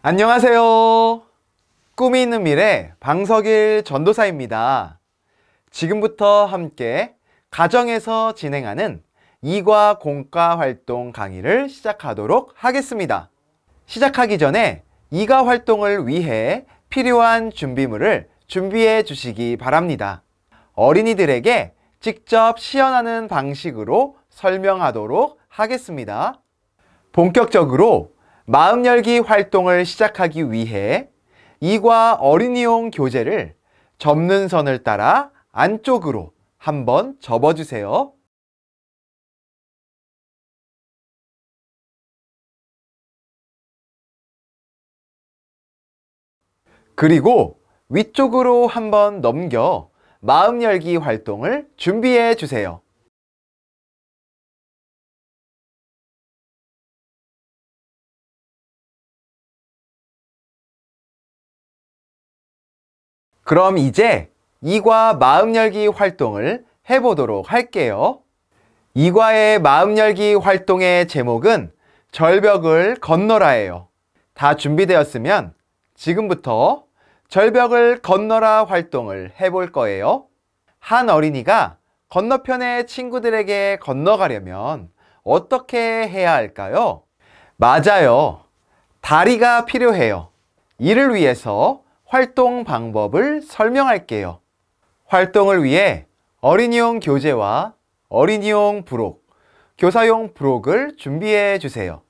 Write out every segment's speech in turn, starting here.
안녕하세요. 꿈이 있는 미래 방석일 전도사입니다. 지금부터 함께 가정에서 진행하는 이과 공과 활동 강의를 시작하도록 하겠습니다. 시작하기 전에 이과 활동을 위해 필요한 준비물을 준비해 주시기 바랍니다. 어린이들에게 직접 시연하는 방식으로 설명하도록 하겠습니다. 본격적으로 마음 열기 활동을 시작하기 위해 이과 어린이용 교재를 접는 선을 따라 안쪽으로 한번 접어주세요. 그리고 위쪽으로 한번 넘겨 마음 열기 활동을 준비해 주세요. 그럼 이제 이과 마음 열기 활동을 해보도록 할게요. 이과의 마음 열기 활동의 제목은 절벽을 건너라예요. 다 준비되었으면 지금부터 절벽을 건너라 활동을 해볼 거예요. 한 어린이가 건너편의 친구들에게 건너가려면 어떻게 해야 할까요? 맞아요. 다리가 필요해요. 이를 위해서 활동 방법을 설명할게요. 활동을 위해 어린이용 교재와 어린이용 부록, 교사용 부록을 준비해 주세요.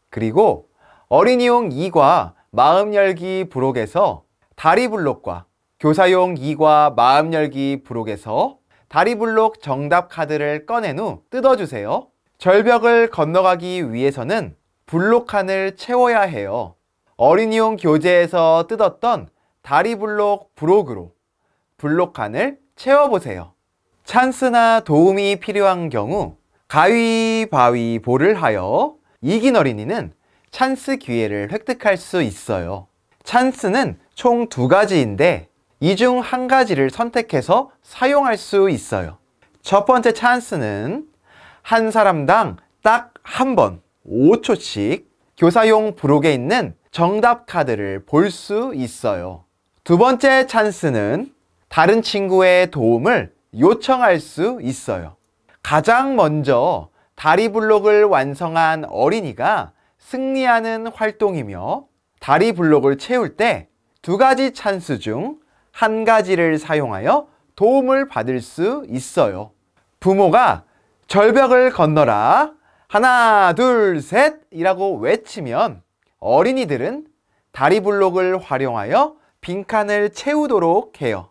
그리고 어린이용 2과 마음 열기 부록에서 다리 블록과 교사용 2과 마음 열기 부록에서 다리 블록 정답 카드를 꺼낸 후 뜯어주세요. 절벽을 건너가기 위해서는 블록 칸을 채워야 해요. 어린이용 교재에서 뜯었던 다리 블록 부록으로 블록 칸을 채워보세요. 찬스나 도움이 필요한 경우 가위바위보를 하여 이긴 어린이는 찬스 기회를 획득할 수 있어요. 찬스는 총 2가지인데 이 중 한 가지를 선택해서 사용할 수 있어요. 첫 번째 찬스는 한 사람당 딱 한 번 5초씩 교사용 부록에 있는 정답 카드를 볼 수 있어요. 두 번째 찬스는 다른 친구의 도움을 요청할 수 있어요. 가장 먼저 다리 블록을 완성한 어린이가 승리하는 활동이며 다리 블록을 채울 때 2가지 찬스 중 한 가지를 사용하여 도움을 받을 수 있어요. 부모가 절벽을 건너라 하나 둘 셋 이라고 외치면 어린이들은 다리 블록을 활용하여 빈칸을 채우도록 해요.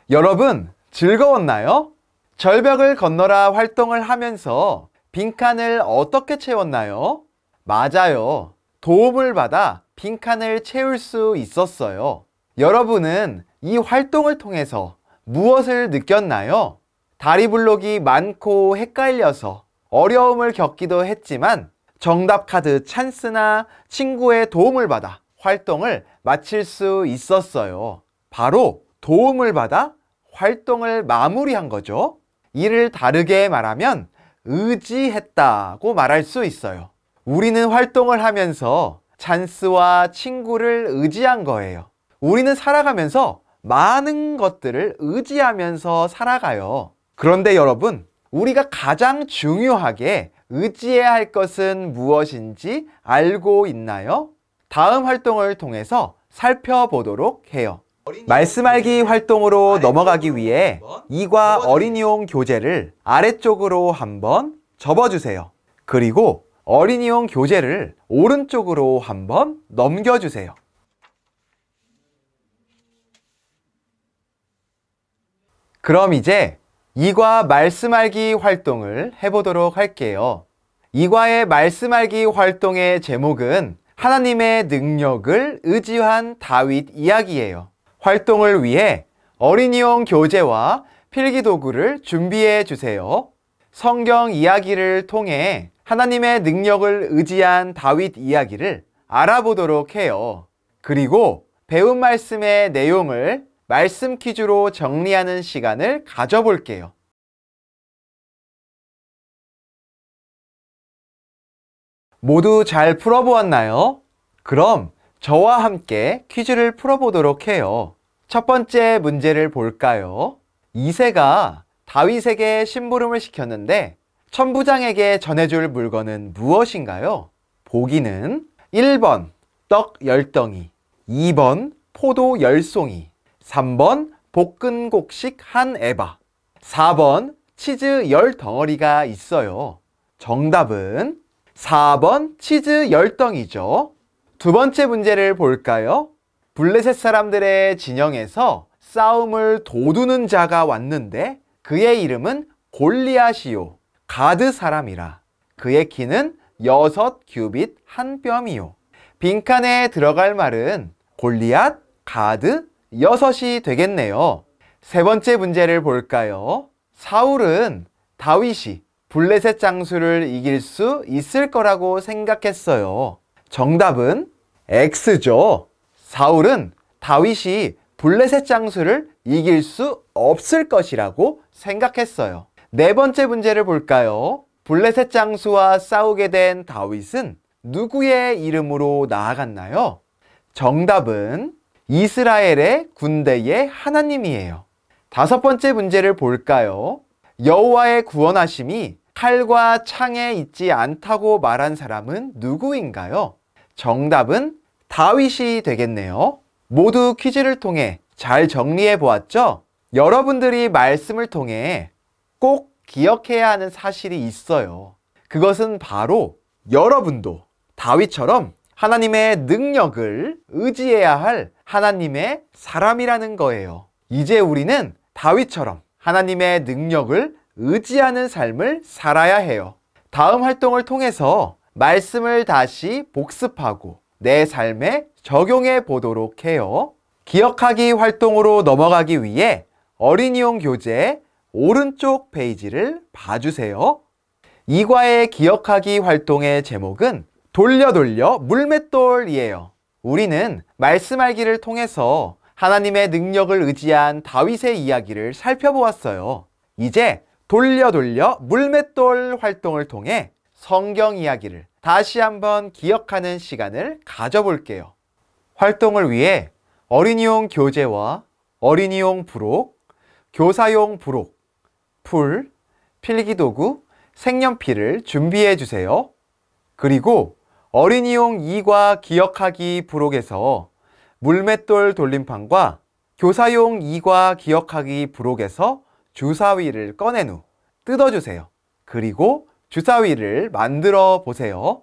여러분 즐거웠나요? 절벽을 건너라 활동을 하면서 빈칸을 어떻게 채웠나요? 맞아요. 도움을 받아 빈칸을 채울 수 있었어요. 여러분은 이 활동을 통해서 무엇을 느꼈나요? 다리 블록이 많고 헷갈려서 어려움을 겪기도 했지만 정답 카드 찬스나 친구의 도움을 받아 활동을 마칠 수 있었어요. 바로 도움을 받아 활동을 마무리한 거죠. 이를 다르게 말하면 의지했다고 말할 수 있어요. 우리는 활동을 하면서 찬스와 친구를 의지한 거예요. 우리는 살아가면서 많은 것들을 의지하면서 살아가요. 그런데 여러분, 우리가 가장 중요하게 의지해야 할 것은 무엇인지 알고 있나요? 다음 활동을 통해서 살펴보도록 해요. 말씀알기 활동으로 넘어가기 위해 이과 어린이용 교재를 아래쪽으로 한번 접어주세요. 그리고 어린이용 교재를 오른쪽으로 한번 넘겨주세요. 그럼 이제 이과 말씀알기 활동을 해보도록 할게요. 이과의 말씀알기 활동의 제목은 하나님의 능력을 의지한 다윗 이야기예요. 활동을 위해 어린이용 교재와 필기도구를 준비해 주세요. 성경 이야기를 통해 하나님의 능력을 의지한 다윗 이야기를 알아보도록 해요. 그리고 배운 말씀의 내용을 말씀 퀴즈로 정리하는 시간을 가져볼게요. 모두 잘 풀어보았나요? 그럼 저와 함께 퀴즈를 풀어보도록 해요. 첫 번째 문제를 볼까요? 이새가 다윗에게 심부름을 시켰는데 천부장에게 전해줄 물건은 무엇인가요? 보기는 1번 떡 10덩이, 2번 포도 10송이, 3번 볶은 곡식 한 에바, 4번 치즈 10덩어리가 있어요. 정답은 4번 치즈 10덩이죠. 두 번째 문제를 볼까요? 블레셋 사람들의 진영에서 싸움을 도두는 자가 왔는데 그의 이름은 골리앗이요. 가드 사람이라. 그의 키는 6규빗 한 뼘이요. 빈칸에 들어갈 말은 골리앗, 가드, 6이 되겠네요. 세 번째 문제를 볼까요? 사울은 다윗이 블레셋 장수를 이길 수 있을 거라고 생각했어요. 정답은 X죠. 사울은 다윗이 블레셋 장수를 이길 수 없을 것이라고 생각했어요. 네 번째 문제를 볼까요? 블레셋 장수와 싸우게 된 다윗은 누구의 이름으로 나아갔나요? 정답은 이스라엘의 군대의 하나님이에요. 다섯 번째 문제를 볼까요? 여호와의 구원하심이 칼과 창에 있지 않다고 말한 사람은 누구인가요? 정답은 다윗이 되겠네요. 모두 퀴즈를 통해 잘 정리해 보았죠? 여러분들이 말씀을 통해 꼭 기억해야 하는 사실이 있어요. 그것은 바로 여러분도 다윗처럼 하나님의 능력을 의지해야 할 하나님의 사람이라는 거예요. 이제 우리는 다윗처럼 하나님의 능력을 의지하는 삶을 살아야 해요. 다음 활동을 통해서 말씀을 다시 복습하고 내 삶에 적용해 보도록 해요. 기억하기 활동으로 넘어가기 위해 어린이용 교재 오른쪽 페이지를 봐주세요. 이과의 기억하기 활동의 제목은 돌려 돌려 물맷돌이에요. 우리는 말씀 알기를 통해서 하나님의 능력을 의지한 다윗의 이야기를 살펴보았어요. 이제 돌려 돌려 물맷돌 활동을 통해 성경 이야기를 다시 한번 기억하는 시간을 가져볼게요. 활동을 위해 어린이용 교재와 어린이용 부록, 교사용 부록, 풀, 필기도구, 색연필을 준비해 주세요. 그리고 어린이용 2과 기억하기 부록에서 물맷돌 돌림판과 교사용 2과 기억하기 부록에서 주사위를 꺼낸 후 뜯어주세요. 그리고 주사위를 만들어 보세요.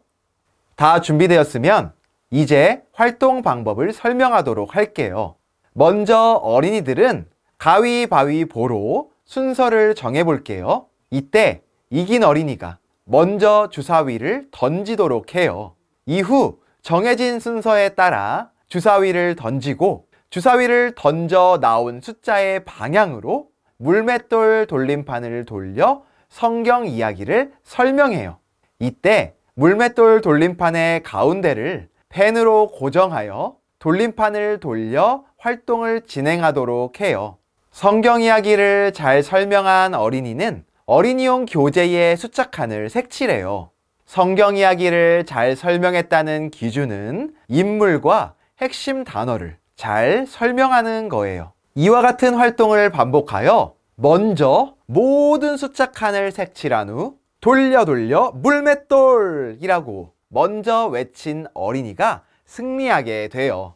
다 준비되었으면 이제 활동 방법을 설명하도록 할게요. 먼저 어린이들은 가위바위보로 순서를 정해볼게요. 이때 이긴 어린이가 먼저 주사위를 던지도록 해요. 이후 정해진 순서에 따라 주사위를 던지고 주사위를 던져 나온 숫자의 방향으로 물맷돌 돌림판을 돌려 성경 이야기를 설명해요. 이때 물맷돌 돌림판의 가운데를 펜으로 고정하여 돌림판을 돌려 활동을 진행하도록 해요. 성경 이야기를 잘 설명한 어린이는 어린이용 교재에 숫자 칸을 색칠해요. 성경 이야기를 잘 설명했다는 기준은 인물과 핵심 단어를 잘 설명하는 거예요. 이와 같은 활동을 반복하여 먼저 모든 숫자 칸을 색칠한 후 돌려 돌려 물맷돌이라고 먼저 외친 어린이가 승리하게 돼요.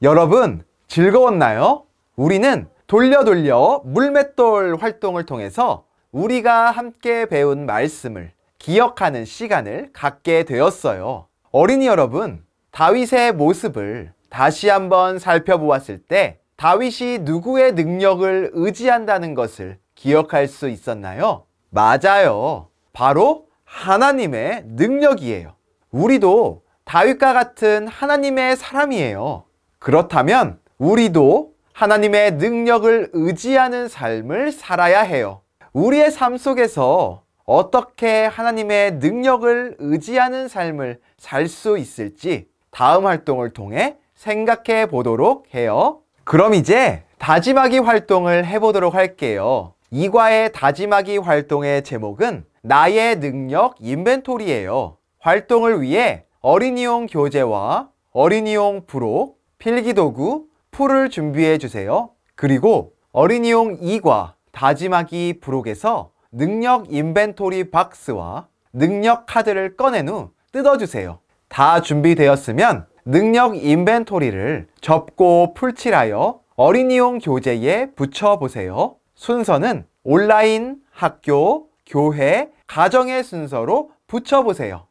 여러분 즐거웠나요? 우리는 돌려 돌려 물맷돌 활동을 통해서 우리가 함께 배운 말씀을 기억하는 시간을 갖게 되었어요. 어린이 여러분, 다윗의 모습을 다시 한번 살펴보았을 때 다윗이 누구의 능력을 의지한다는 것을 기억할 수 있었나요? 맞아요. 바로 하나님의 능력이에요. 우리도 다윗과 같은 하나님의 사람이에요. 그렇다면 우리도 하나님의 능력을 의지하는 삶을 살아야 해요. 우리의 삶 속에서 어떻게 하나님의 능력을 의지하는 삶을 살 수 있을지 다음 활동을 통해 생각해 보도록 해요. 그럼 이제 다짐하기 활동을 해보도록 할게요. 이과의 다짐하기 활동의 제목은 나의 능력 인벤토리예요. 활동을 위해 어린이용 교재와 어린이용 부록, 필기도구, 풀을 준비해 주세요. 그리고 어린이용 이과 다짐하기 부록에서 능력 인벤토리 박스와 능력 카드를 꺼낸 후 뜯어주세요. 다 준비되었으면 능력 인벤토리를 접고 풀칠하여 어린이용 교재에 붙여보세요. 순서는 온라인, 학교, 교회, 가정의 순서로 붙여보세요.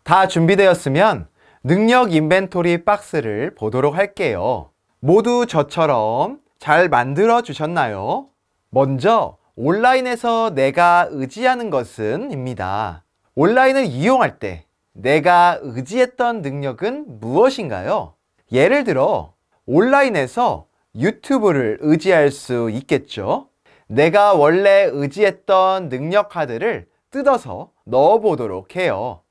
다 준비되었으면 능력 인벤토리 박스를 보도록 할게요. 모두 저처럼 잘 만들어 주셨나요? 먼저 온라인에서 내가 의지하는 것은 입니다. 온라인을 이용할 때 내가 의지했던 능력은 무엇인가요? 예를 들어 온라인에서 유튜브를 의지할 수 있겠죠? 내가 원래 의지했던 능력 카드를 뜯어서 넣어 보도록 해요.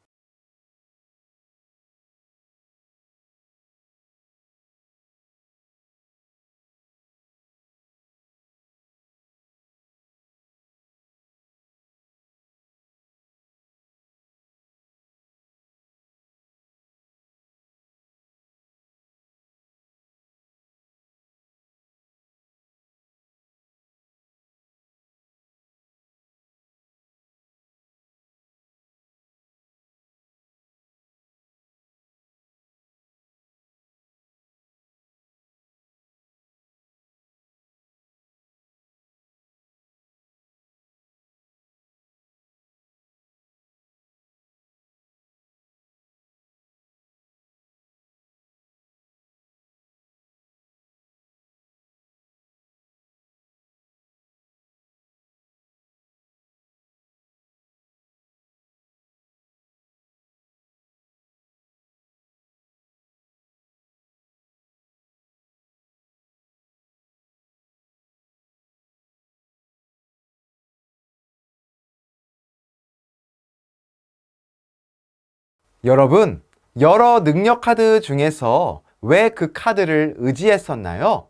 여러분, 여러 능력 카드 중에서 왜 그 카드를 의지했었나요?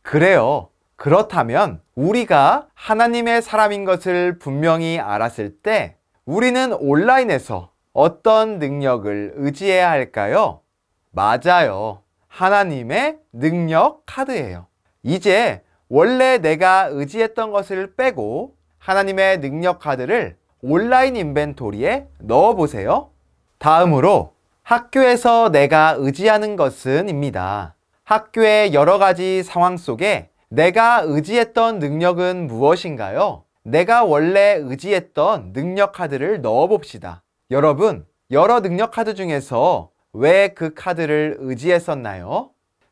그래요. 그렇다면 우리가 하나님의 사람인 것을 분명히 알았을 때 우리는 온라인에서 어떤 능력을 의지해야 할까요? 맞아요. 하나님의 능력 카드예요. 이제 원래 내가 의지했던 것을 빼고 하나님의 능력 카드를 온라인 인벤토리에 넣어 보세요. 다음으로 학교에서 내가 의지하는 것은 입니다. 학교의 여러 가지 상황 속에 내가 의지했던 능력은 무엇인가요? 내가 원래 의지했던 능력 카드를 넣어 봅시다. 여러분, 여러 능력 카드 중에서 왜 그 카드를 의지했었나요?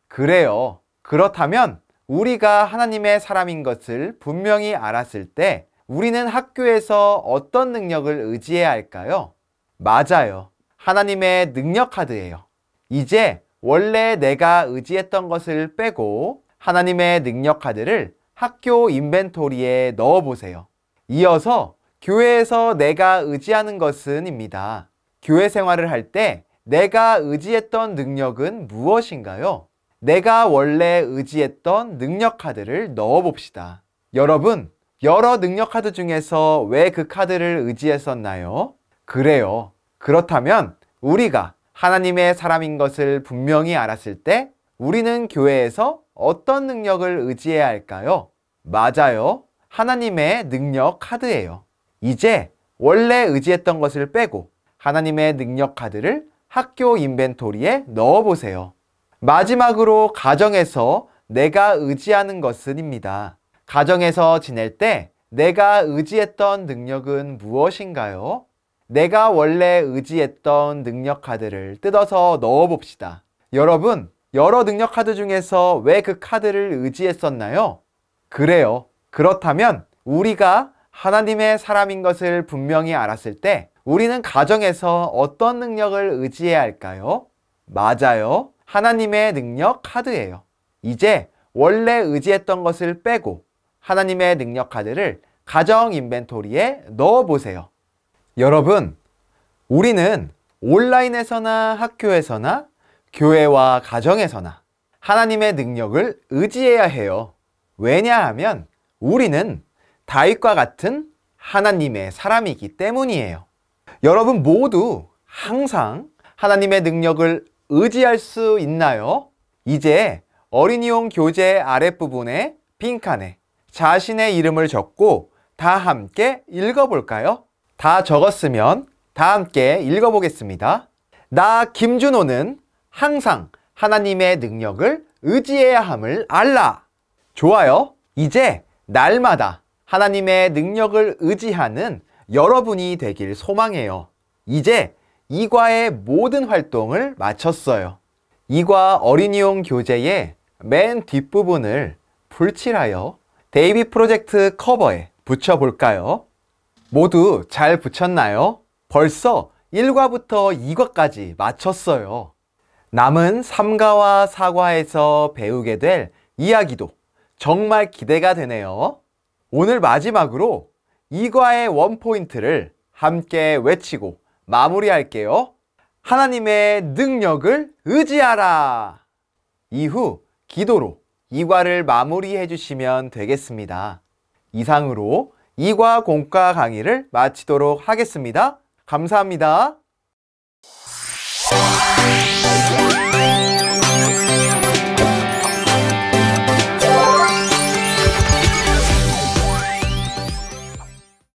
그래요. 그렇다면 우리가 하나님의 사람인 것을 분명히 알았을 때 우리는 학교에서 어떤 능력을 의지해야 할까요? 맞아요. 하나님의 능력 카드예요. 이제 원래 내가 의지했던 것을 빼고 하나님의 능력 카드를 학교 인벤토리에 넣어 보세요. 이어서 교회에서 내가 의지하는 것은 입니다. 교회 생활을 할 때 내가 의지했던 능력은 무엇인가요? 내가 원래 의지했던 능력 카드를 넣어 봅시다. 여러분, 여러 능력 카드 중에서 왜 그 카드를 의지했었나요? 그래요. 그렇다면 우리가 하나님의 사람인 것을 분명히 알았을 때 우리는 교회에서 어떤 능력을 의지해야 할까요? 맞아요. 하나님의 능력 카드예요. 이제 원래 의지했던 것을 빼고 하나님의 능력 카드를 학교 인벤토리에 넣어 보세요. 마지막으로 가정에서 내가 의지하는 것은입니다. 가정에서 지낼 때 내가 의지했던 능력은 무엇인가요? 내가 원래 의지했던 능력 카드를 뜯어서 넣어 봅시다. 여러분, 여러 능력 카드 중에서 왜 그 카드를 의지했었나요? 그래요. 그렇다면 우리가 하나님의 사람인 것을 분명히 알았을 때 우리는 가정에서 어떤 능력을 의지해야 할까요? 맞아요. 하나님의 능력 카드예요. 이제 원래 의지했던 것을 빼고 하나님의 능력 카드를 가정 인벤토리에 넣어 보세요. 여러분, 우리는 온라인에서나 학교에서나 교회와 가정에서나 하나님의 능력을 의지해야 해요. 왜냐하면 우리는 다윗과 같은 하나님의 사람이기 때문이에요. 여러분 모두 항상 하나님의 능력을 의지할 수 있나요? 이제 어린이용 교재 아랫부분에 빈칸에 자신의 이름을 적고 다 함께 읽어볼까요? 다 적었으면 다 함께 읽어보겠습니다. 나 김준호는 항상 하나님의 능력을 의지해야 함을 알라. 좋아요. 이제 날마다 하나님의 능력을 의지하는 여러분이 되길 소망해요. 이제 이과의 모든 활동을 마쳤어요. 이과 어린이용 교재의 맨 뒷부분을 풀칠하여 데이비 프로젝트 커버에 붙여볼까요? 모두 잘 붙였나요? 벌써 1과부터 2과까지 마쳤어요. 남은 3과와 4과에서 배우게 될 이야기도 정말 기대가 되네요. 오늘 마지막으로 2과의 원포인트를 함께 외치고 마무리할게요. 하나님의 능력을 의지하라. 이후 기도로 2과를 마무리해 주시면 되겠습니다. 이상으로 2과 공과 강의를 마치도록 하겠습니다. 감사합니다.